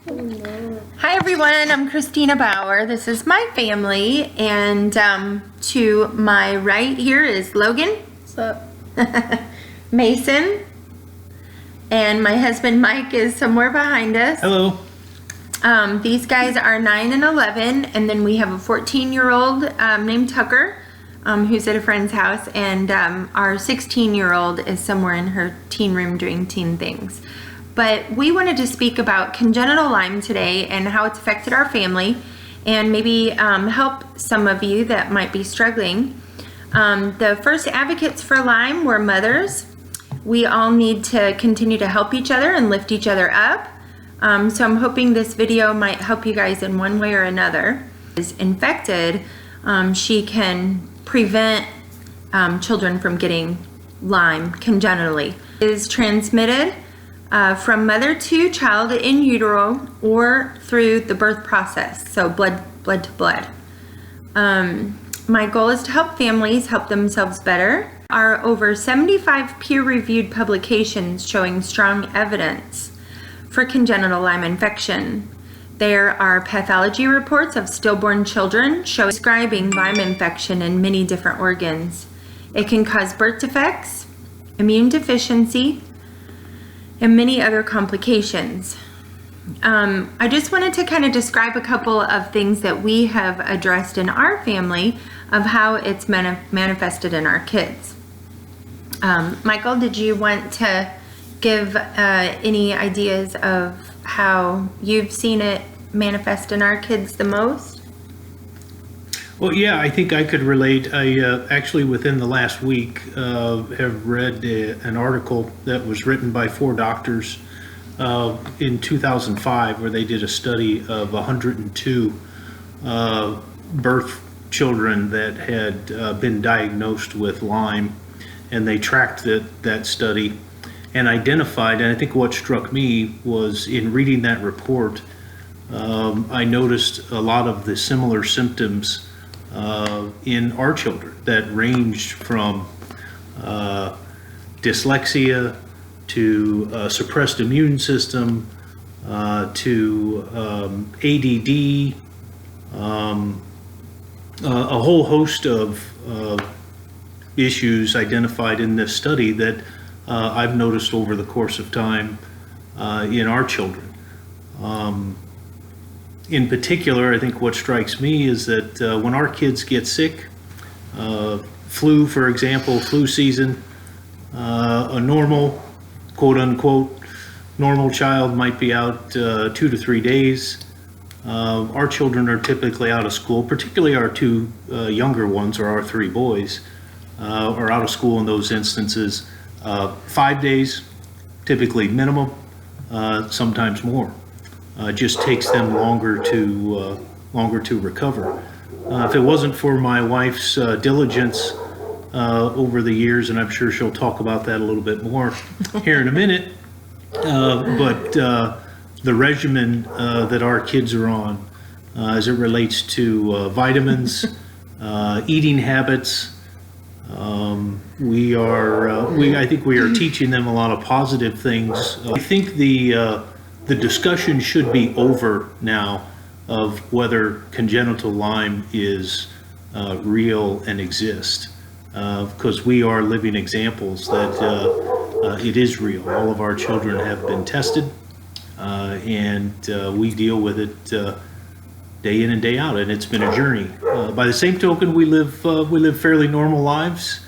Hi everyone, I'm Christina Bauer. This is my family, and to my right here is Logan. What's up? Mason, and my husband Mike is somewhere behind us. Hello. These guys are 9 and 11, and then we have a 14-year-old named Tucker who's at a friend's house, and our 16-year-old is somewhere in her teen room doing teen things. But we wanted to speak about congenital Lyme today and how it's affected our family, and maybe help some of you that might be struggling. The first advocates for Lyme were mothers. We all need to continue to help each other and lift each other up. So I'm hoping this video might help you guys in one way or another. Is infected, she can prevent children from getting Lyme congenitally. It is transmitted from mother to child in utero or through the birth process, so blood to blood. My goal is to help families help themselves better. There are over 75 peer-reviewed publications showing strong evidence for congenital Lyme infection. There are pathology reports of stillborn children describing Lyme infection in many different organs. It can cause birth defects, immune deficiency, and many other complications. I just wanted to kind of describe a couple of things that we have addressed in our family of how it's manifested in our kids. Michael, did you want to give any ideas of how you've seen it manifest in our kids the most? Well, yeah, I think I could relate. I actually, within the last week, have read an article that was written by 4 doctors in 2005, where they did a study of 102 birth children that had been diagnosed with Lyme, and they tracked that study and identified, and I think what struck me was in reading that report, I noticed a lot of the similar symptoms in our children that ranged from dyslexia to suppressed immune system to ADD, a whole host of issues identified in this study that I've noticed over the course of time in our children. In particular, I think what strikes me is that when our kids get sick, flu, for example, flu season, a normal, quote unquote, normal child might be out 2 to 3 days. Our children are typically out of school, particularly our 2 younger ones, or our 3 boys, are out of school in those instances 5 days, typically minimum, sometimes more. Just takes them longer to recover. If it wasn't for my wife's diligence over the years, and I'm sure she'll talk about that a little bit more here in a minute, but the regimen that our kids are on as it relates to vitamins, eating habits, I think we are teaching them a lot of positive things. I think the discussion should be over now of whether congenital Lyme is real and exists, because we are living examples that it is real. All of our children have been tested, and we deal with it day in and day out, and it's been a journey. By the same token, we live fairly normal lives,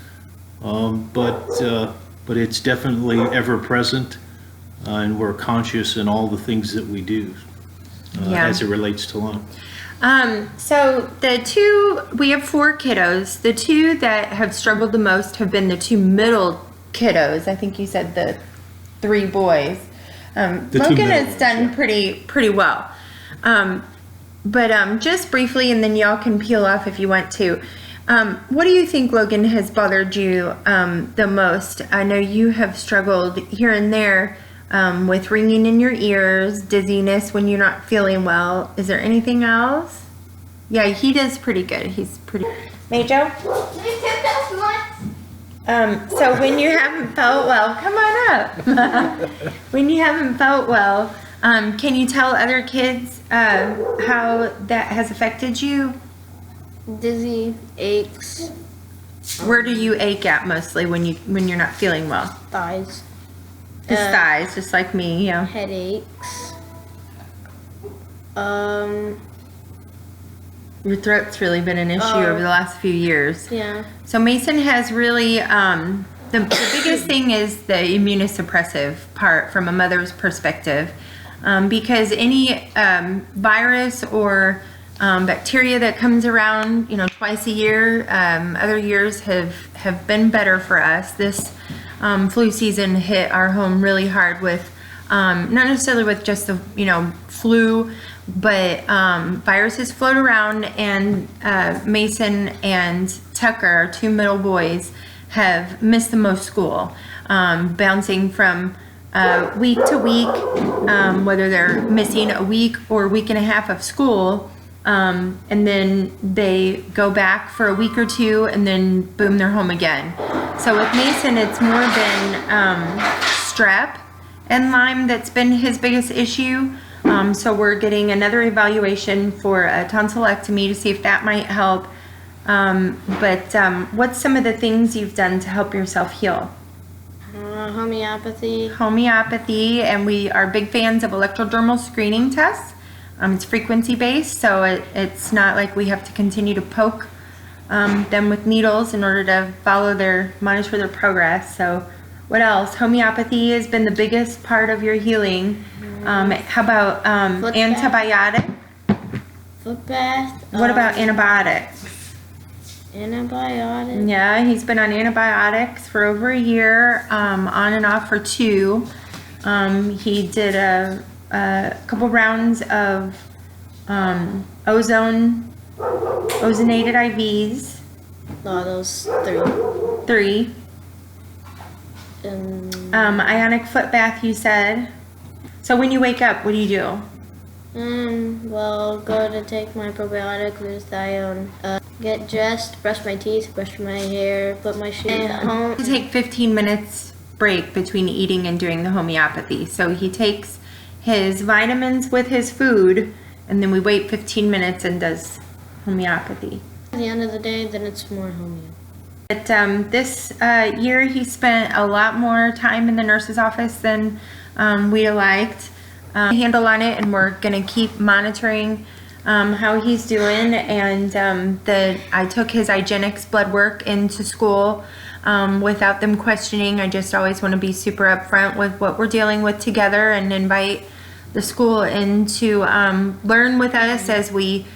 but it's definitely ever present. And we're conscious in all the things that we do as it relates to Lyme. So we have 4 kiddos. The 2 that have struggled the most have been the 2 middle kiddos. I think you said the 3 boys. Logan has done pretty well. But just briefly, and then y'all can peel off if you want to. What do you think, Logan, has bothered you the most? I know you have struggled here and there with ringing in your ears, dizziness when you're not feeling well. Is there anything else? Yeah, he does pretty good. He's pretty... Majo? So when you haven't felt well, come on up. When you haven't felt well, Can you tell other kids how that has affected you? Dizzy, aches, Where do you ache at mostly when you're not feeling well? thighs, Just thighs, just like me. Yeah. headaches. Your throat's really been an issue over the last few years. Yeah. So Mason has really, the biggest thing is the immunosuppressive part from a mother's perspective. Because any virus or bacteria that comes around, twice a year, other years have been better for us. This flu season hit our home really hard with, not necessarily with just the, flu, but viruses float around, and Mason and Tucker, our two middle boys, have missed the most school, bouncing from week to week, whether they're missing a week or a week and a half of school, and then they go back for a week or two, and then boom, they're home again. So with Mason, it's more been strep and Lyme that's been his biggest issue. So we're getting another evaluation for a tonsillectomy to see if that might help. But what's some of the things you've done to help yourself heal? Homeopathy. Homeopathy, and we are big fans of electrodermal screening tests. It's frequency based, so it's not like we have to continue to poke them with needles in order to monitor their progress. So what else? Homeopathy has been the biggest part of your healing. How about antibiotic? Foot bath. What about antibiotics? Antibiotics. Yeah, he's been on antibiotics for over a year, on and off for 2. He did a couple rounds of ozonated IVs. No, those 3. Ionic foot bath, you said. So when you wake up, what do you do? Well, go to take my probiotic glutathione, get dressed, brush my teeth, brush my hair, put my shoes on. You take 15 minutes break between eating and doing the homeopathy. So he takes his vitamins with his food, and then we wait 15 minutes and does homeopathy. At the end of the day, then it's more homeo. But this year he spent a lot more time in the nurse's office than we'd have liked. Handle on it, and we're gonna keep monitoring how he's doing. And I took his IGeneX blood work into school without them questioning. I just always want to be super upfront with what we're dealing with together, and invite the school in to learn with us as we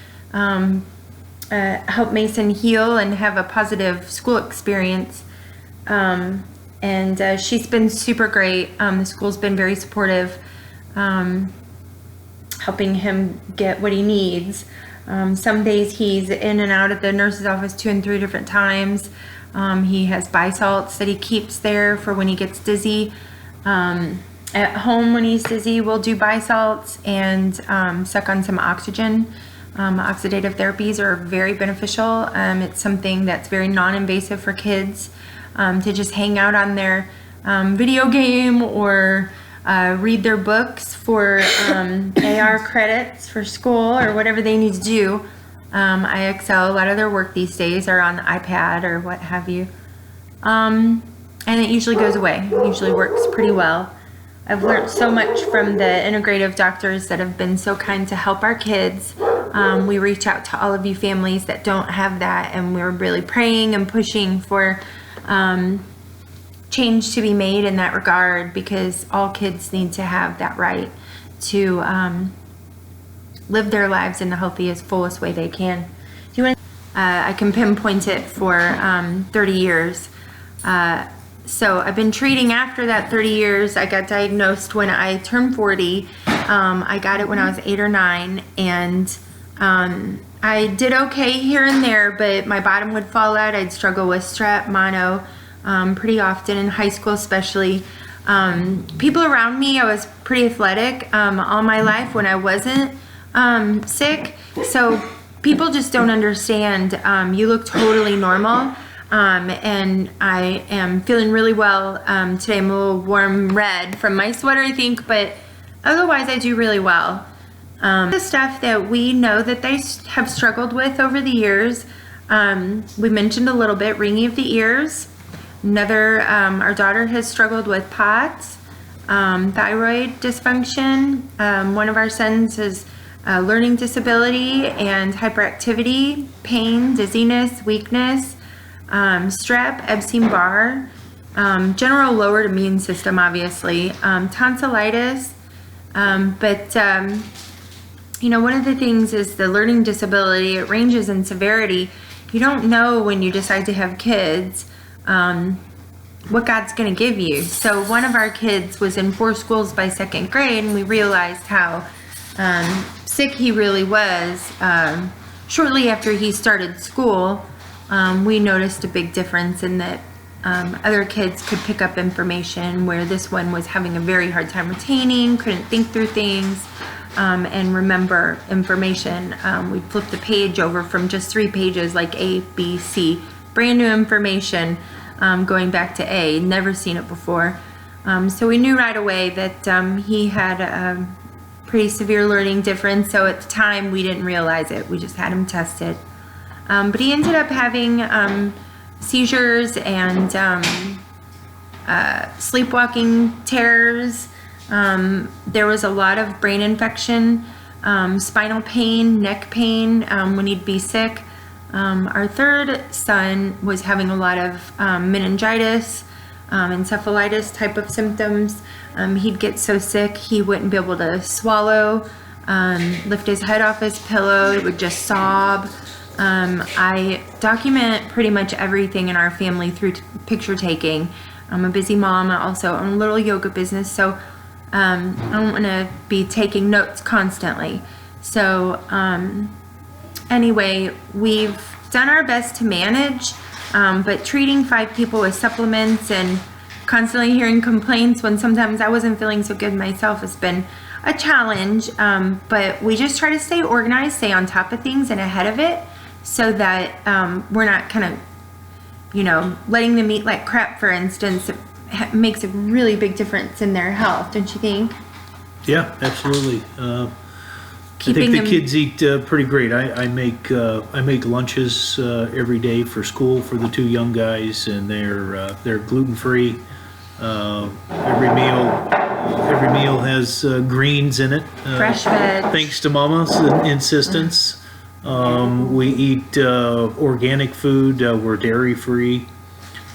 help Mason heal and have a positive school experience. And she's been super great. The school's been very supportive, helping him get what he needs. Some days he's in and out of the nurse's office 2 and 3 different times. He has bisalts that he keeps there for when he gets dizzy. At home, when he's dizzy, we'll do bisalts and suck on some oxygen. Oxidative therapies are very beneficial. It's something that's very non-invasive for kids to just hang out on their video game or read their books for AR credits for school or whatever they need to do. IXL, a lot of their work these days are on the iPad or what have you. And it usually goes away. It usually works pretty well. I've learned so much from the integrative doctors that have been so kind to help our kids. We reach out to all of you families that don't have that, and we're really praying and pushing for change to be made in that regard, because all kids need to have that right to live their lives in the healthiest, fullest way they can. Do you want? I can pinpoint it for 30 years. So I've been treating after that 30 years. I got diagnosed when I turned 40. I got it when I was 8 or 9, and I did okay here and there, but my bottom would fall out. I'd struggle with strep, mono, pretty often in high school especially. People around me, I was pretty athletic all my life when I wasn't sick. So people just don't understand. You look totally normal. And I am feeling really well today. I'm a little warm red from my sweater, I think, but otherwise I do really well. The stuff that we know that they have struggled with over the years, we mentioned a little bit, ringing of the ears. Our daughter has struggled with POTS, thyroid dysfunction. One of our sons has learning disability and hyperactivity, pain, dizziness, weakness, strep, Epstein-Barr, general lowered immune system, obviously, tonsillitis, but one of the things is the learning disability. It ranges in severity. You don't know when you decide to have kids what God's going to give you. So one of our kids was in 4 schools by 2nd grade, and we realized how sick he really was. Shortly after he started school, we noticed a big difference in that other kids could pick up information where this one was having a very hard time retaining, couldn't think through things, and remember information. We flipped the page over from just 3 pages, like A, B, C, brand new information, going back to A, never seen it before. So we knew right away that he had a pretty severe learning difference. So at the time we didn't realize it. We just had him tested. But he ended up having seizures and sleepwalking terrors. There was a lot of brain infection, spinal pain, neck pain when he'd be sick. Our 3rd son was having a lot of meningitis, encephalitis type of symptoms. He'd get so sick he wouldn't be able to swallow, lift his head off his pillow. He would just sob. I document pretty much everything in our family through picture taking. I'm a busy mom. I also own a little yoga business, so I don't want to be taking notes constantly. So anyway, we've done our best to manage, but treating 5 people with supplements and constantly hearing complaints when sometimes I wasn't feeling so good myself has been a challenge. But we just try to stay organized, stay on top of things and ahead of it, so that we're not kind of, letting them eat like crap, for instance. It makes a really big difference in their health, don't you think? Yeah, absolutely. I think the kids eat pretty great. I make lunches every day for school for the 2 young guys, and they're gluten free. Every meal has greens in it. Fresh veg. Thanks to Mama's insistence. We eat organic food. We're dairy free.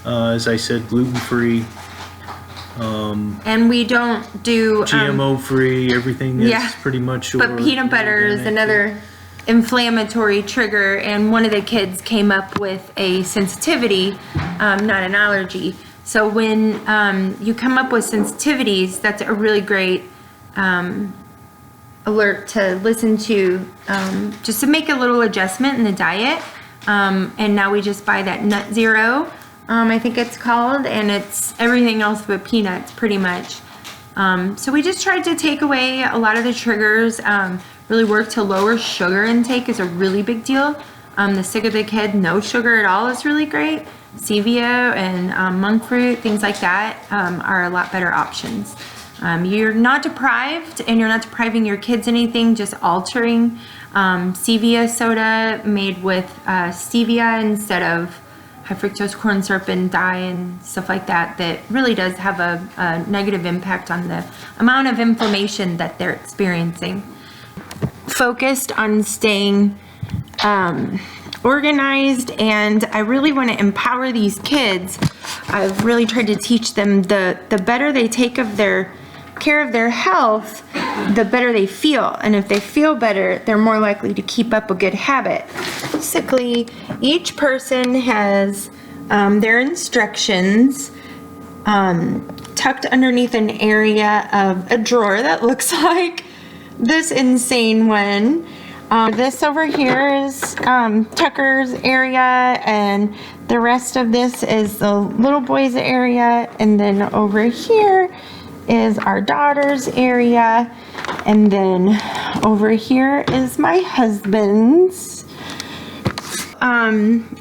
As I said, gluten free. And we don't do GMO free. Everything is pretty much. But peanut butter is another inflammatory trigger, and one of the kids came up with a sensitivity, not an allergy. So when you come up with sensitivities, that's a really great alert to listen to, just to make a little adjustment in the diet. And now we just buy that Nut Zero, I think it's called, and it's everything else but peanuts pretty much. So we just tried to take away a lot of the triggers, really work to lower sugar intake is a really big deal. The sicker the kid, no sugar at all is really great. Stevia and monk fruit, things like that, are a lot better options. You're not deprived, and you're not depriving your kids anything, just altering. Stevia soda made with stevia instead of high fructose corn syrup and dye and stuff like that, that really does have a negative impact on the amount of inflammation that they're experiencing. Focused on staying organized, and I really want to empower these kids. I've really tried to teach them the better they take care of their health, the better they feel. And if they feel better, they're more likely to keep up a good habit. Basically, each person has their instructions tucked underneath an area of a drawer that looks like this insane one. This over here is Tucker's area, and the rest of this is the little boy's area, and then over here is our daughter's area, and then over here is my husband's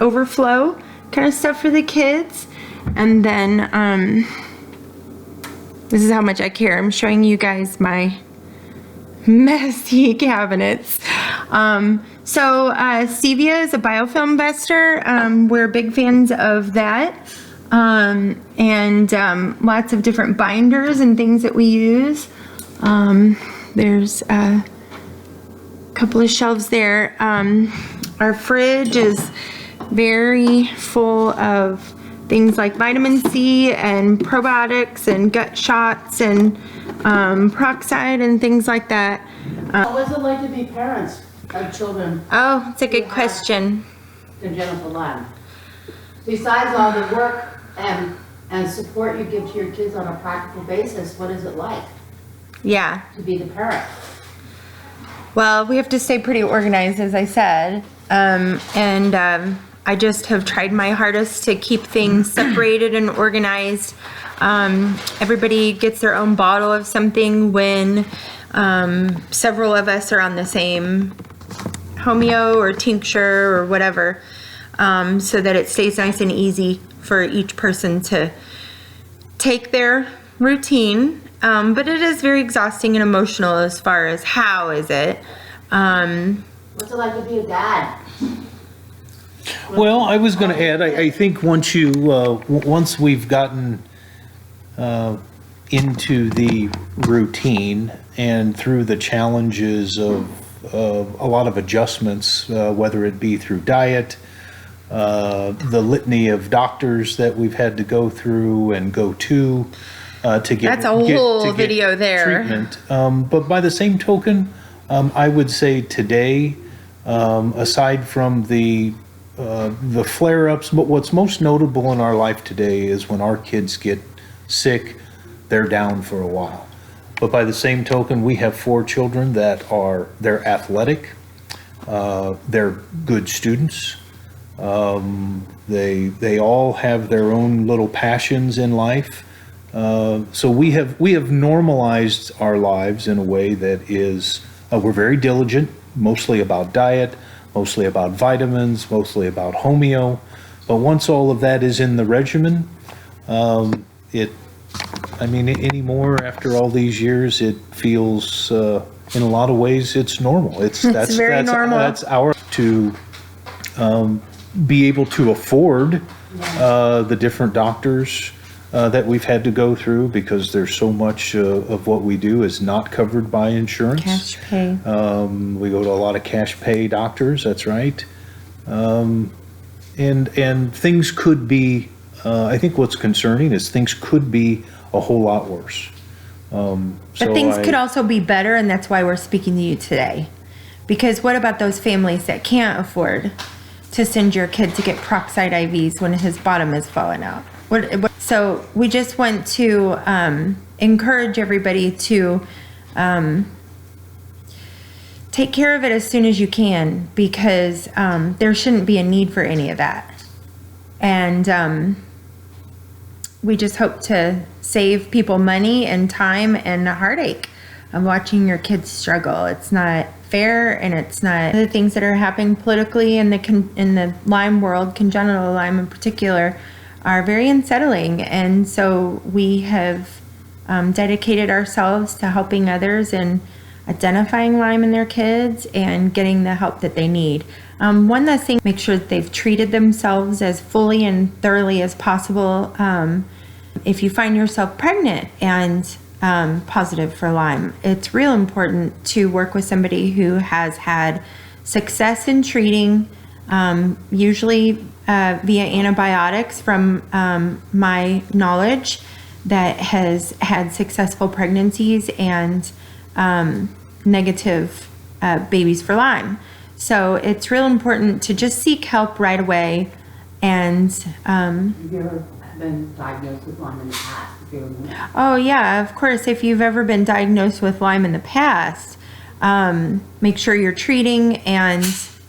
overflow kind of stuff for the kids. And then this is how much I care. I'm showing you guys my messy cabinets. So stevia is a biofilm buster. We're big fans of that. And lots of different binders and things that we use. There's a couple of shelves there. Our fridge is very full of things like vitamin C and probiotics and gut shots and peroxide and things like that. What was it like to be parents of children Oh, it's a good question. congenital Lyme? Besides all the work and support you give to your kids on a practical basis, what is it like Yeah. to be the parent? Well, we have to stay pretty organized, as I said. I just have tried my hardest to keep things separated and organized. Everybody gets their own bottle of something when several of us are on the same homeo or tincture or whatever, so that it stays nice and easy for each person to take their routine. But it is very exhausting and emotional as far as how is it. What's it like to be a dad? Well, I was going to add, I think once we've gotten into the routine and through the challenges of a lot of adjustments, whether it be through diet, the litany of doctors that we've had to go through and go to get That's a whole video there. treatment. But by the same token, I would say today, aside from the flare-ups, but what's most notable in our life today is when our kids get sick, they're down for a while. But by the same token, we have 4 children they're athletic, they're good students. They all have their own little passions in life. So we have normalized our lives in a way that is, we're very diligent, mostly about diet, mostly about vitamins, mostly about homeo. But once all of that is in the regimen, anymore after all these years, it feels, in a lot of ways, it's normal. That's very normal. That's our to be able to afford the different doctors that we've had to go through, because there's so much of what we do is not covered by insurance. Cash pay. We go to a lot of cash pay doctors, that's right. And things could be, I think what's concerning is things could be a whole lot worse. But things could also be better, and that's why we're speaking to you today. Because what about those families that can't afford to send your kid to get peroxide IVs when his bottom is falling out? So we just want to encourage everybody to take care of it as soon as you can, because there shouldn't be a need for any of that. And we just hope to save people money and time and heartache of watching your kids struggle. It's not fair, and it's not. The things that are happening politically in the Lyme world, congenital Lyme in particular, are very unsettling. And so we have dedicated ourselves to helping others and identifying Lyme in their kids and getting the help that they need. One last thing, make sure that they've treated themselves as fully and thoroughly as possible. If you find yourself pregnant and positive for Lyme, it's real important to work with somebody who has had success in treating, usually via antibiotics, from my knowledge, that has had successful pregnancies and negative babies for Lyme. So it's real important to just seek help right away. And Have you ever been diagnosed with Lyme in the past? oh yeah, of course, if you've ever been diagnosed with Lyme in the past, make sure you're treating and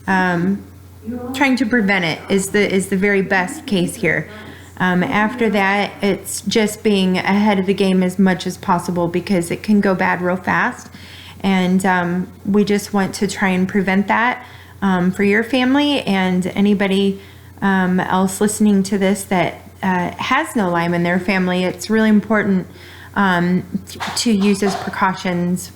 trying to prevent it is the very best case here. After that, it's just being ahead of the game as much as possible, because it can go bad real fast. And we just want to try and prevent that for your family and anybody else listening to this that has no Lyme in their family. It's really important to use as precautions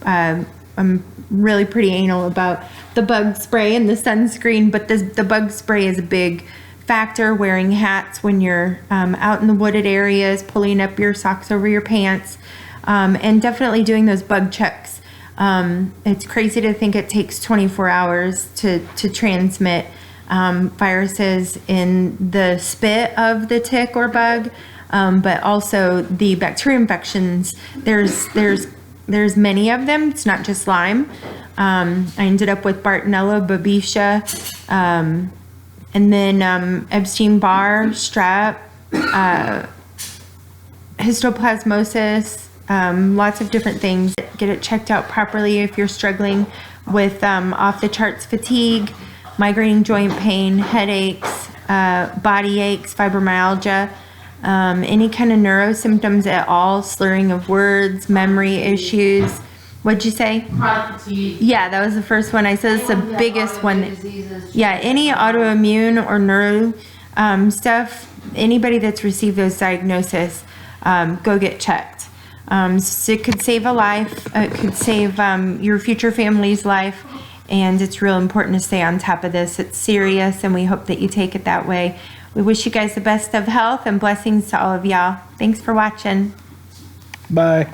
I'm really pretty anal about the bug spray and the sunscreen, but the bug spray is a big factor. Wearing hats when you're out in the wooded areas, pulling up your socks over your pants, and definitely doing those bug checks. It's crazy to think it takes 24 hours to transmit viruses in the spit of the tick or bug, but also the bacteria infections. There's many of them. It's not just Lyme. I ended up with Bartonella, Babesia, and then Epstein-Barr, strep, histoplasmosis, lots of different things. Get it checked out properly if you're struggling with off-the-charts fatigue, migraine joint pain, headaches, body aches, fibromyalgia, any kind of neuro symptoms at all, slurring of words, memory issues. What'd you say? Chronic fatigue. Yeah, that was the first one I said. It's the Anyone who has biggest one. autoimmune diseases. Yeah, any autoimmune or neuro stuff, anybody that's received those diagnoses, go get checked. So it could save a life. It could save your future family's life. And it's real important to stay on top of this. It's serious, and we hope that you take it that way. We wish you guys the best of health and blessings to all of y'all. Thanks for watching. Bye.